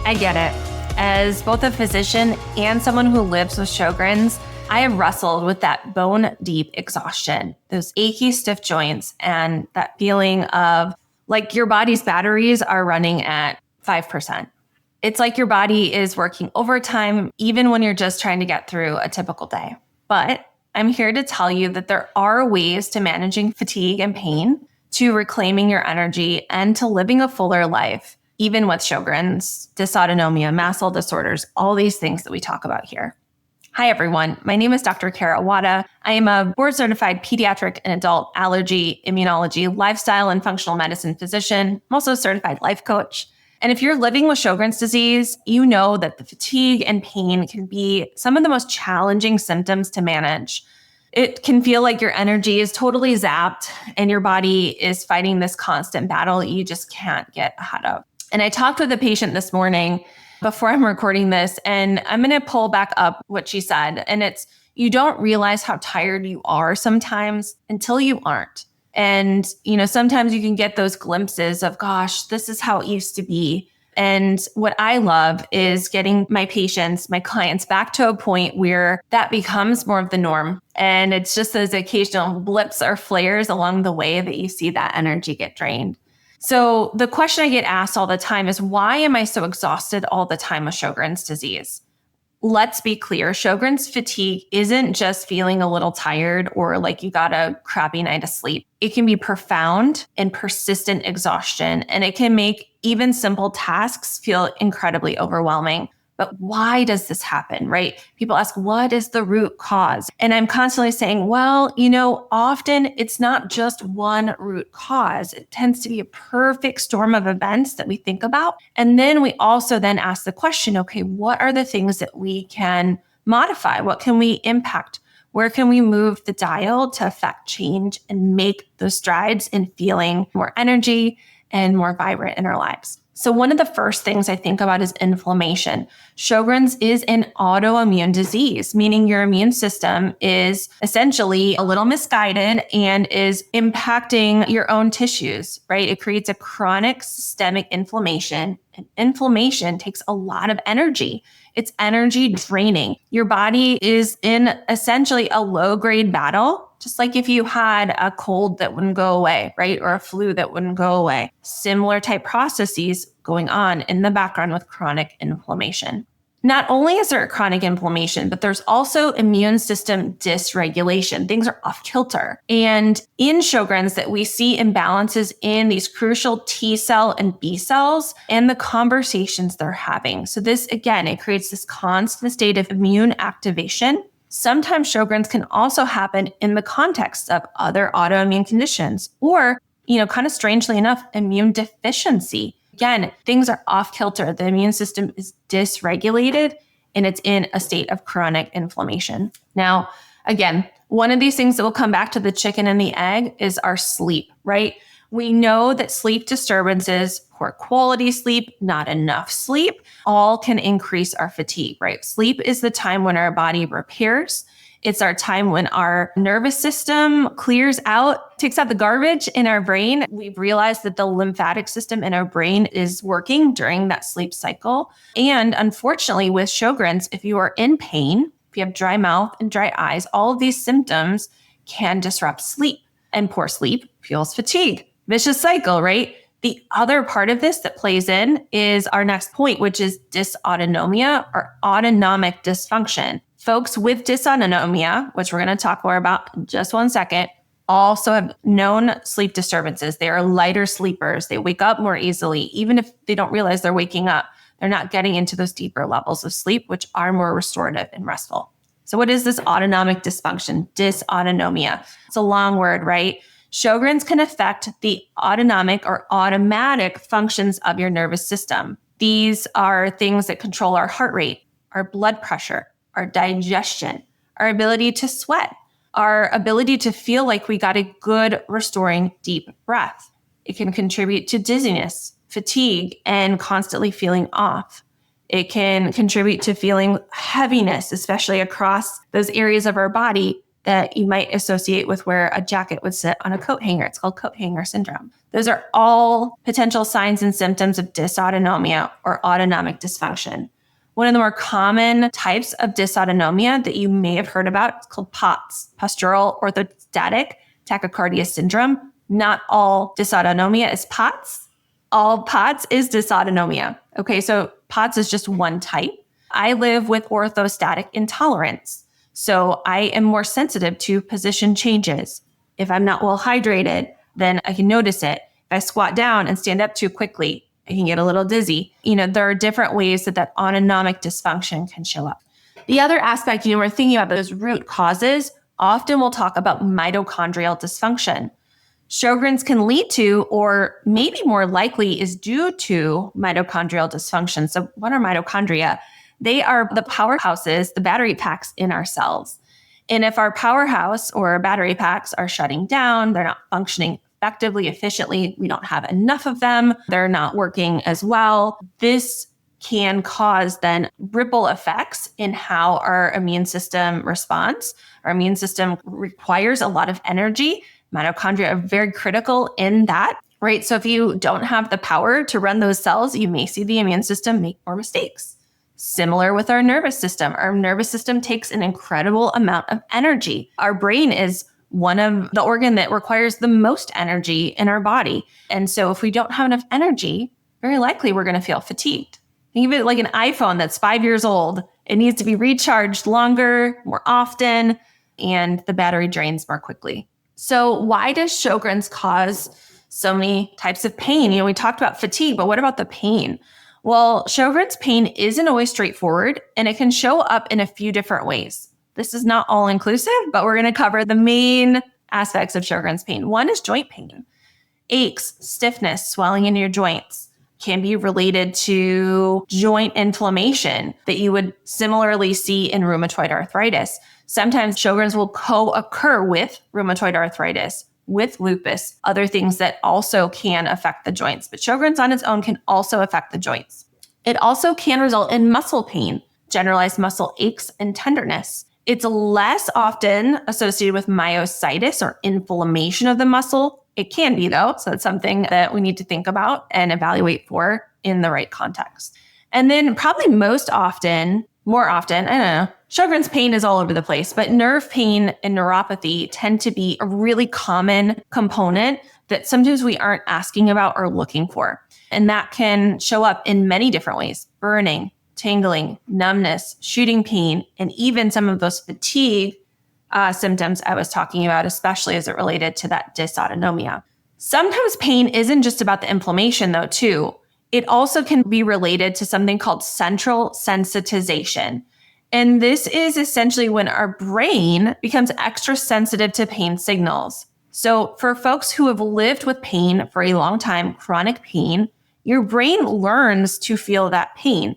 I get it. As both a physician and someone who lives with Sjogren's, I have wrestled with that bone-deep exhaustion, those achy, stiff joints, and that feeling of like your body's batteries are running at 5%. It's like your body is working overtime, even when you're just trying to get through a typical day. But I'm here to tell you that there are ways to managing fatigue and pain, to reclaiming your energy, and to living a fuller life, even with Sjogren's, dysautonomia, mast cell disorders, all these things that we talk about here. Hi, everyone. My name is Dr. Kara Wada. I am a board-certified pediatric and adult allergy, immunology, lifestyle, and functional medicine physician. I'm also a certified life coach. And if you're living with Sjogren's disease, you know that the fatigue and pain can be some of the most challenging symptoms to manage. It can feel like your energy is totally zapped and your body is fighting this constant battle you just can't get ahead of. And I talked with a patient this morning before I'm recording this, and I'm going to pull back up what she said. And it's, you don't realize how tired you are sometimes until you aren't. And, sometimes you can get those glimpses of, gosh, this is how it used to be. And what I love is getting my patients, my clients back to a point where that becomes more of the norm. And it's just those occasional blips or flares along the way that you see that energy get drained. So the question I get asked all the time is, why am I so exhausted all the time with Sjogren's disease? Let's be clear, Sjogren's fatigue isn't just feeling a little tired or like you got a crappy night of sleep. It can be profound and persistent exhaustion, and it can make even simple tasks feel incredibly overwhelming. But why does this happen, right? People ask, what is the root cause? And I'm constantly saying, well, often it's not just one root cause. It tends to be a perfect storm of events that we think about. And then we also then ask the question, okay, what are the things that we can modify? What can we impact? Where can we move the dial to affect change and make those strides in feeling more energy and more vibrant in our lives? So one of the first things I think about is inflammation. Sjogren's is an autoimmune disease, meaning your immune system is essentially a little misguided and is impacting your own tissues, right? It creates a chronic systemic inflammation, and inflammation takes a lot of energy. It's energy draining. Your body is in essentially a low-grade battle, just like if you had a cold that wouldn't go away, right? Or a flu that wouldn't go away. Similar type processes going on in the background with chronic inflammation. Not only is there chronic inflammation, but there's also immune system dysregulation. Things are off kilter. And in Sjogren's that we see imbalances in these crucial T cell and B cells and the conversations they're having. So this, again, it creates this constant state of immune activation. Sometimes Sjogren's can also happen in the context of other autoimmune conditions or, kind of strangely enough, immune deficiency. Again, things are off kilter. The immune system is dysregulated and it's in a state of chronic inflammation. Now, again, one of these things that will come back to the chicken and the egg is our sleep, right? We know that sleep disturbances, poor quality sleep, not enough sleep, all can increase our fatigue, right? Sleep is the time when our body repairs. It's our time when our nervous system clears out, takes out the garbage in our brain. We've realized that the lymphatic system in our brain is working during that sleep cycle. And unfortunately, with Sjogren's, if you are in pain, if you have dry mouth and dry eyes, all of these symptoms can disrupt sleep. And poor sleep fuels fatigue. Vicious cycle, right? The other part of this that plays in is our next point, which is dysautonomia or autonomic dysfunction. Folks with dysautonomia, which we're going to talk more about in just one second, also have known sleep disturbances. They are lighter sleepers. They wake up more easily. Even if they don't realize they're waking up, they're not getting into those deeper levels of sleep, which are more restorative and restful. So what is this autonomic dysfunction? Dysautonomia. It's a long word, right? Sjogren's can affect the autonomic or automatic functions of your nervous system. These are things that control our heart rate, our blood pressure, our digestion, our ability to sweat, our ability to feel like we got a good restoring deep breath. It can contribute to dizziness, fatigue, and constantly feeling off. It can contribute to feeling heaviness, especially across those areas of our body that you might associate with where a jacket would sit on a coat hanger. It's called coat hanger syndrome. Those are all potential signs and symptoms of dysautonomia or autonomic dysfunction. One of the more common types of dysautonomia that you may have heard about is called POTS, postural orthostatic tachycardia syndrome. Not all dysautonomia is POTS. All POTS is dysautonomia. Okay, so POTS is just one type. I live with orthostatic intolerance. So I am more sensitive to position changes. If I'm not well hydrated, then I can notice it. If I squat down and stand up too quickly, I can get a little dizzy. There are different ways that autonomic dysfunction can show up. The other aspect, we're thinking about those root causes. Often we'll talk about mitochondrial dysfunction. Sjogren's can lead to, or maybe more likely is due to, mitochondrial dysfunction. So what are mitochondria? They are the powerhouses, the battery packs in our cells. And if our powerhouse or battery packs are shutting down, they're not functioning effectively, efficiently, we don't have enough of them, they're not working as well, this can cause then ripple effects in how our immune system responds. Our immune system requires a lot of energy. Mitochondria are very critical in that, right? So if you don't have the power to run those cells, you may see the immune system make more mistakes. Similar with our nervous system. Our nervous system takes an incredible amount of energy. Our brain is one of the organ that requires the most energy in our body. And so if we don't have enough energy, very likely we're going to feel fatigued. Think of it like an iPhone that's 5 years old. It needs to be recharged longer, more often, and the battery drains more quickly. So why does Sjogren's cause so many types of pain? We talked about fatigue, but what about the pain? Well, Sjogren's pain isn't always straightforward, and it can show up in a few different ways. This is not all inclusive, but we're going to cover the main aspects of Sjogren's pain. One is joint pain. Aches, stiffness, swelling in your joints can be related to joint inflammation that you would similarly see in rheumatoid arthritis. Sometimes Sjogren's will co-occur with rheumatoid arthritis, with lupus, other things that also can affect the joints. But Sjogren's on its own can also affect the joints. It also can result in muscle pain, generalized muscle aches and tenderness. It's less often associated with myositis or inflammation of the muscle. It can be though, so it's something that we need to think about and evaluate for in the right context. And then probably more often, Sjogren's pain is all over the place, but nerve pain and neuropathy tend to be a really common component that sometimes we aren't asking about or looking for. And that can show up in many different ways: burning, tingling, numbness, shooting pain, and even some of those fatigue symptoms I was talking about, especially as it related to that dysautonomia. Sometimes pain isn't just about the inflammation though, too. It also can be related to something called central sensitization. And this is essentially when our brain becomes extra sensitive to pain signals. So for folks who have lived with pain for a long time, chronic pain, your brain learns to feel that pain.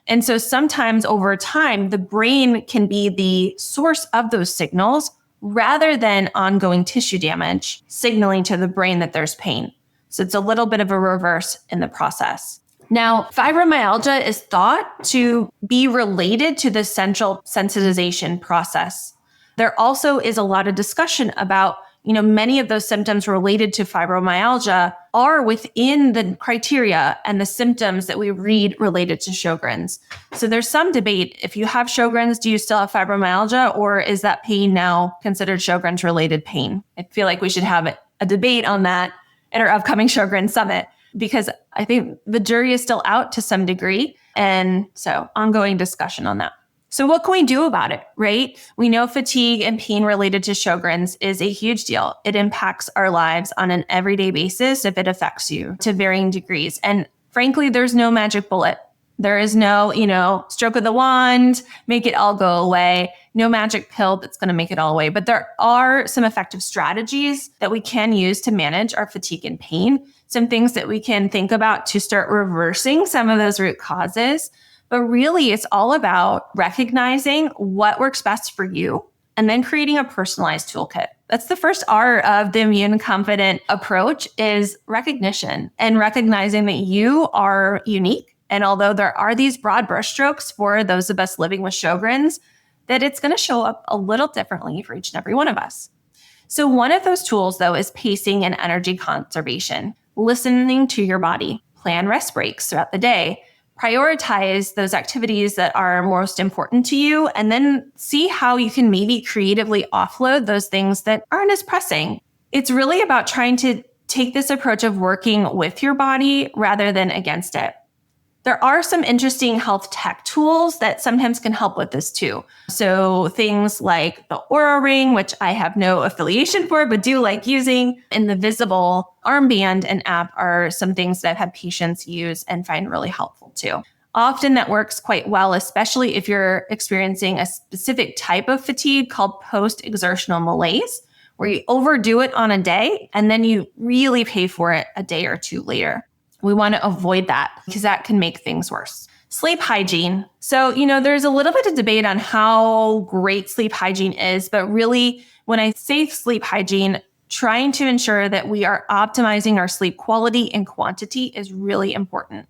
And so sometimes over time, the brain can be the source of those signals rather than ongoing tissue damage signaling to the brain that there's pain. So it's a little bit of a reverse in the process. Now, fibromyalgia is thought to be related to the central sensitization process. There also is a lot of discussion about, many of those symptoms related to fibromyalgia are within the criteria and the symptoms that we read related to Sjogren's. So there's some debate. If you have Sjogren's, do you still have fibromyalgia, or is that pain now considered Sjogren's related pain? I feel like we should have a debate on that at our upcoming Sjogren's Summit, because I think the jury is still out to some degree. And so ongoing discussion on that. So what can we do about it, right? We know fatigue and pain related to Sjogren's is a huge deal. It impacts our lives on an everyday basis if it affects you to varying degrees. And frankly, there's no magic bullet. There is no, stroke of the wand, make it all go away. No magic pill that's going to make it all away. But there are some effective strategies that we can use to manage our fatigue and pain. Some things that we can think about to start reversing some of those root causes. But really, it's all about recognizing what works best for you and then creating a personalized toolkit. That's the first R of the immune confident approach, is recognition and recognizing that you are unique. And although there are these broad brushstrokes for those of us living with Sjogren's, that it's going to show up a little differently for each and every one of us. So one of those tools, though, is pacing and energy conservation, listening to your body, plan rest breaks throughout the day, prioritize those activities that are most important to you, and then see how you can maybe creatively offload those things that aren't as pressing. It's really about trying to take this approach of working with your body rather than against it. There are some interesting health tech tools that sometimes can help with this too. So things like the Oura Ring, which I have no affiliation for, but do like using, and the Visible armband and app are some things that I've had patients use and find really helpful too. Often that works quite well, especially if you're experiencing a specific type of fatigue called post-exertional malaise, where you overdo it on a day and then you really pay for it a day or two later. We want to avoid that because that can make things worse. Sleep hygiene. So, there's a little bit of debate on how great sleep hygiene is, but really when I say sleep hygiene, trying to ensure that we are optimizing our sleep quality and quantity is really important.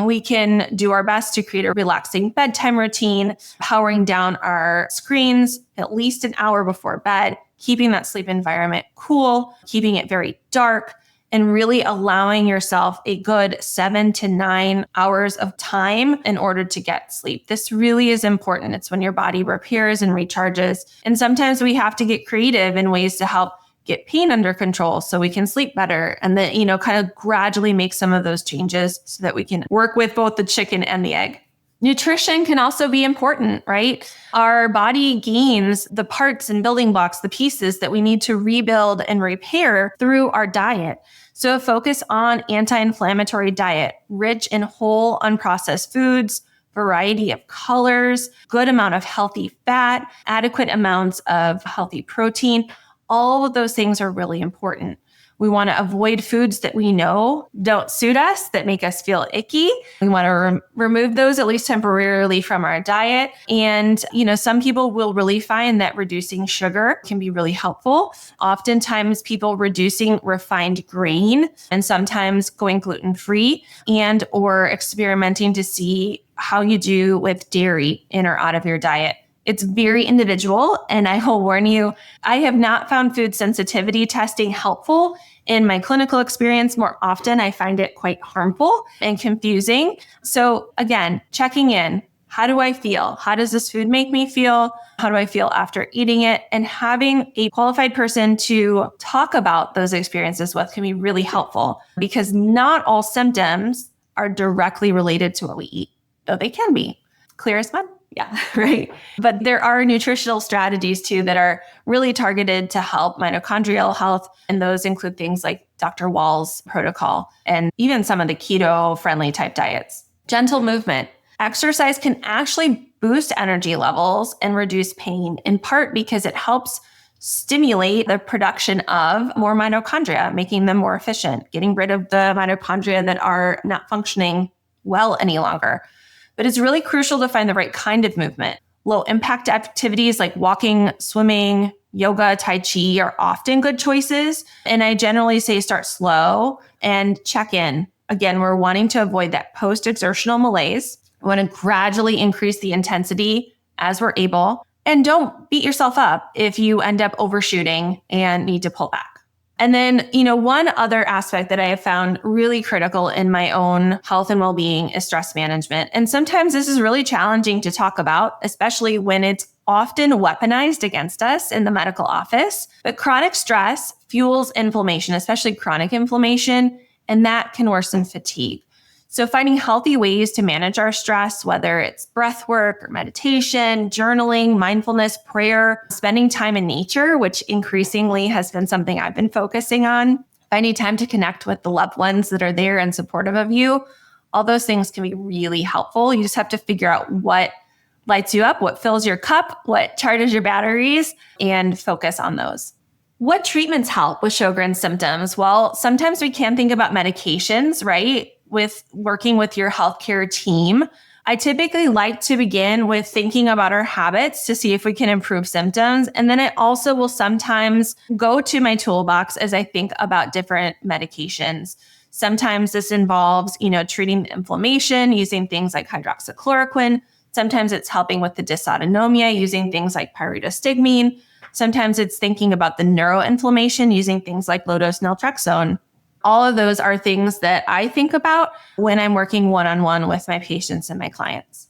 We can do our best to create a relaxing bedtime routine, powering down our screens at least an hour before bed, keeping that sleep environment cool, keeping it very dark, and really allowing yourself a good 7 to 9 hours of time in order to get sleep. This really is important. It's when your body repairs and recharges. And sometimes we have to get creative in ways to help get pain under control so we can sleep better. And then, kind of gradually make some of those changes so that we can work with both the chicken and the egg. Nutrition can also be important, right? Our body gains the parts and building blocks, the pieces that we need to rebuild and repair through our diet. So a focus on anti-inflammatory diet, rich in whole unprocessed foods, variety of colors, good amount of healthy fat, adequate amounts of healthy protein. All of those things are really important. We want to avoid foods that we know don't suit us, that make us feel icky. We want to remove those at least temporarily from our diet. And, some people will really find that reducing sugar can be really helpful. Oftentimes people reducing refined grain and sometimes going gluten-free and or experimenting to see how you do with dairy in or out of your diet. It's very individual, and I will warn you, I have not found food sensitivity testing helpful in my clinical experience. More often, I find it quite harmful and confusing. So again, checking in. How do I feel? How does this food make me feel? How do I feel after eating it? And having a qualified person to talk about those experiences with can be really helpful because not all symptoms are directly related to what we eat, though they can be. Clear as mud? Yeah, right. But there are nutritional strategies too that are really targeted to help mitochondrial health. And those include things like Dr. Wall's protocol and even some of the keto-friendly type diets. Gentle movement. Exercise can actually boost energy levels and reduce pain, in part because it helps stimulate the production of more mitochondria, making them more efficient, getting rid of the mitochondria that are not functioning well any longer. But it's really crucial to find the right kind of movement. Low impact activities like walking, swimming, yoga, tai chi are often good choices. And I generally say start slow and check in. Again, we're wanting to avoid that post-exertional malaise. We want to gradually increase the intensity as we're able. And don't beat yourself up if you end up overshooting and need to pull back. And then, one other aspect that I have found really critical in my own health and well-being is stress management. And sometimes this is really challenging to talk about, especially when it's often weaponized against us in the medical office. But chronic stress fuels inflammation, especially chronic inflammation, and that can worsen fatigue. So finding healthy ways to manage our stress, whether it's breath work or meditation, journaling, mindfulness, prayer, spending time in nature, which increasingly has been something I've been focusing on, finding time to connect with the loved ones that are there and supportive of you, all those things can be really helpful. You just have to figure out what lights you up, what fills your cup, what charges your batteries, and focus on those. What treatments help with Sjogren's symptoms? Well, sometimes we can think about medications, right? With working with your healthcare team. I typically like to begin with thinking about our habits to see if we can improve symptoms. And then I also will sometimes go to my toolbox as I think about different medications. Sometimes this involves, treating the inflammation using things like hydroxychloroquine. Sometimes it's helping with the dysautonomia using things like pyridostigmine. Sometimes it's thinking about the neuroinflammation using things like low-dose naltrexone. All of those are things that I think about when I'm working one-on-one with my patients and my clients.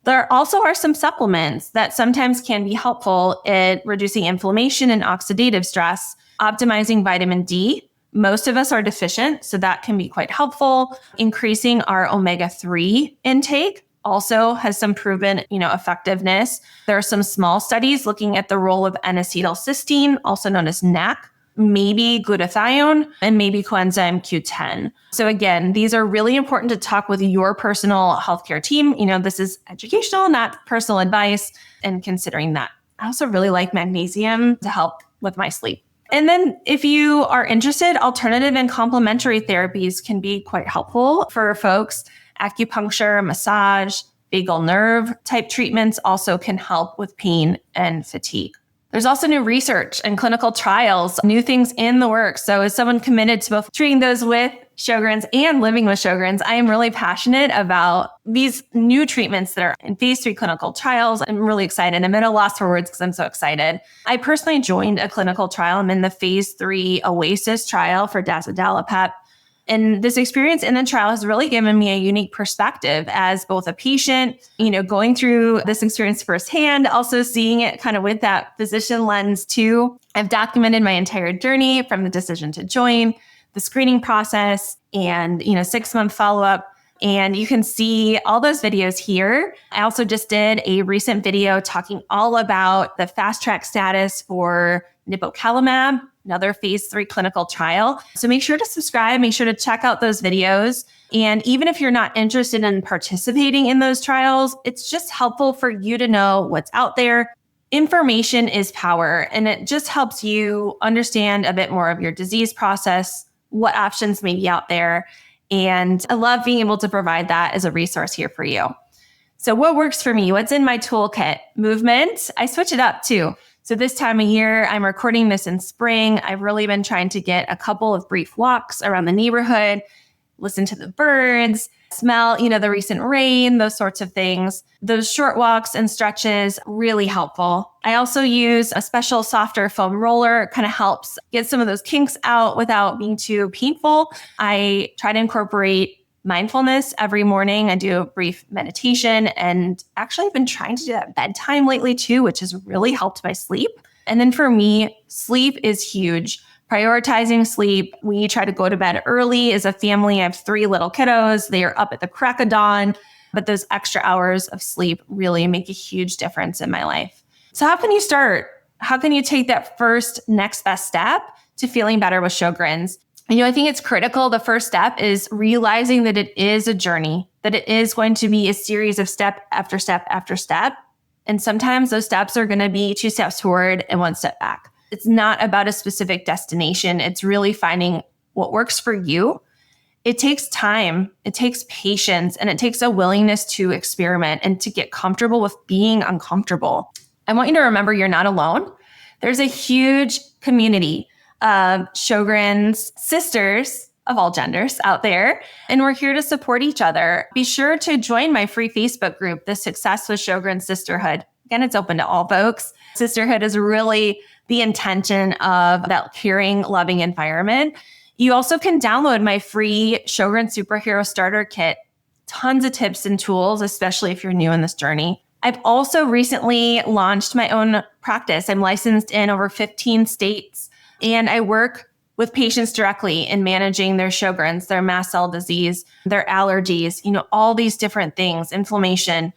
There also are some supplements that sometimes can be helpful in reducing inflammation and oxidative stress, optimizing vitamin D. Most of us are deficient, so that can be quite helpful. Increasing our omega-3 intake also has some proven, effectiveness. There are some small studies looking at the role of N-acetylcysteine, also known as NAC, maybe glutathione, and maybe coenzyme Q10. So again, these are really important to talk with your personal healthcare team. This is educational, not personal advice, and considering that. I also really like magnesium to help with my sleep. And then if you are interested, alternative and complementary therapies can be quite helpful for folks. Acupuncture, massage, vagal nerve type treatments also can help with pain and fatigue. There's also new research and clinical trials, new things in the works. So as someone committed to both treating those with Sjogren's and living with Sjogren's, I am really passionate about these new treatments that are in phase 3 clinical trials. I'm really excited. I'm at a loss for words because I'm so excited. I personally joined a clinical trial. I'm in the phase 3 OASIS trial for Dysautonomia. And this experience in the trial has really given me a unique perspective as both a patient, going through this experience firsthand, also seeing it kind of with that physician lens too. I've documented my entire journey from the decision to join, the screening process, and 6-month follow-up. And you can see all those videos here. I also just did a recent video talking all about the fast track status for nipocalimab, another phase 3 clinical trial. So make sure to subscribe, make sure to check out those videos. And even if you're not interested in participating in those trials, it's just helpful for you to know what's out there. Information is power, and it just helps you understand a bit more of your disease process, what options may be out there. And I love being able to provide that as a resource here for you. So what works for me? What's in my toolkit? Movement. I switch it up too. So this time of year, I'm recording this in spring. I've really been trying to get a couple of brief walks around the neighborhood, listen to the birds, smell, the recent rain, those sorts of things. Those short walks and stretches, really helpful. I also use a special softer foam roller. It kind of helps get some of those kinks out without being too painful. I try to incorporate mindfulness every morning. I do a brief meditation, and actually I've been trying to do that at bedtime lately too, which has really helped my sleep. And then for me, sleep is huge. Prioritizing sleep. We try to go to bed early as a family. I have 3 little kiddos. They are up at the crack of dawn, but those extra hours of sleep really make a huge difference in my life. So how can you start? How can you take that first next best step to feeling better with Sjogren's? I think it's critical. The first step is realizing that it is a journey, that it is going to be a series of step after step after step. And sometimes those steps are going to be 2 steps forward and 1 step back. It's not about a specific destination. It's really finding what works for you. It takes time, it takes patience, and it takes a willingness to experiment and to get comfortable with being uncomfortable. I want you to remember you're not alone. There's a huge community of Sjogren's sisters of all genders out there, and we're here to support each other. Be sure to join my free Facebook group, The Success with Sjogren's Sisterhood. Again, it's open to all folks. Sisterhood is really the intention of that caring, loving environment. You also can download my free Sjogren Superhero Starter Kit. Tons of tips and tools, especially if you're new in this journey. I've also recently launched my own practice. I'm licensed in over 15 states, and I work with patients directly in managing their Sjogren's, their mast cell disease, their allergies, all these different things, inflammation,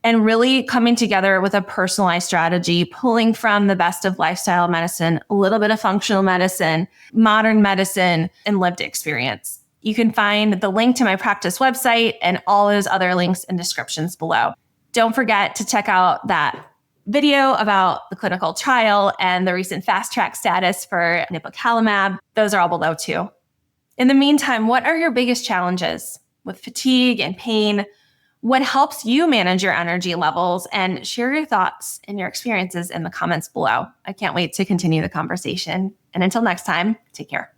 and really coming together with a personalized strategy, pulling from the best of lifestyle medicine, a little bit of functional medicine, modern medicine, and lived experience. You can find the link to my practice website and all those other links in descriptions below. Don't forget to check out that video about the clinical trial and the recent fast track status for nipocalimab. Those are all below too. In the meantime, what are your biggest challenges with fatigue and pain? What helps you manage your energy levels? And share your thoughts and your experiences in the comments below. I can't wait to continue the conversation. And until next time, take care.